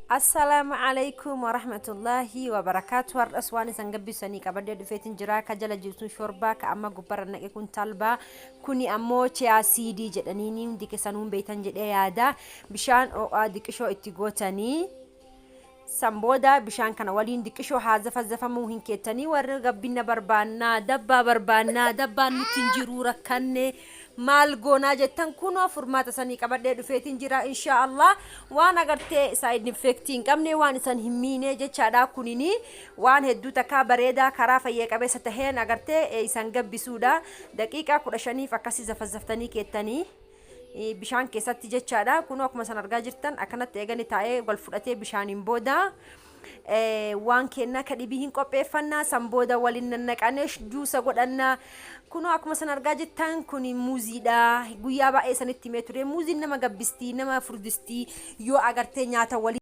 السلام عليكم ورحمة الله وبركاته. الأسوان سنجبي سني كبدي دفيتين جراك جل جوتون شوربا كأما جبرنا يكون طالبة كوني أموت يا سيدي جدنيني ديك سنون بيتن جد يادا بشان أو ديك شو اتجوتني سامبودا بشان كان ولين ديك شو حازف موهين كتني ورقبنا بربانا دبا نتنجرورا كنّي maal goonaa jettan kunoo furmaata sanii qabadhee dhufeetiin jira insha Allah waan agartee side effect hin qabne waan isan hin miine jechaadha kunini waan hedduu takka bareedaa karaa fayyee qabeessa taheen agartee isan gabbisuudha daqiiqaa 15f akkasii zafzaftanii keettanii bishaan keessatti jechaadha kunoo akkuma san argaa jirtan akkanatti eegani taa'ee wal fudhatee bishaaniin booda waan kenna kadhibihin qopheeffannaa sambooda waliin nannaqanesh juusa godhanna kunoo akkuma san argaa jirtan kuni muuziidha guyyaa baay'ee sanitti mee ture muuziin nama gabbistii nama furdistii yoo agartee nyaata wali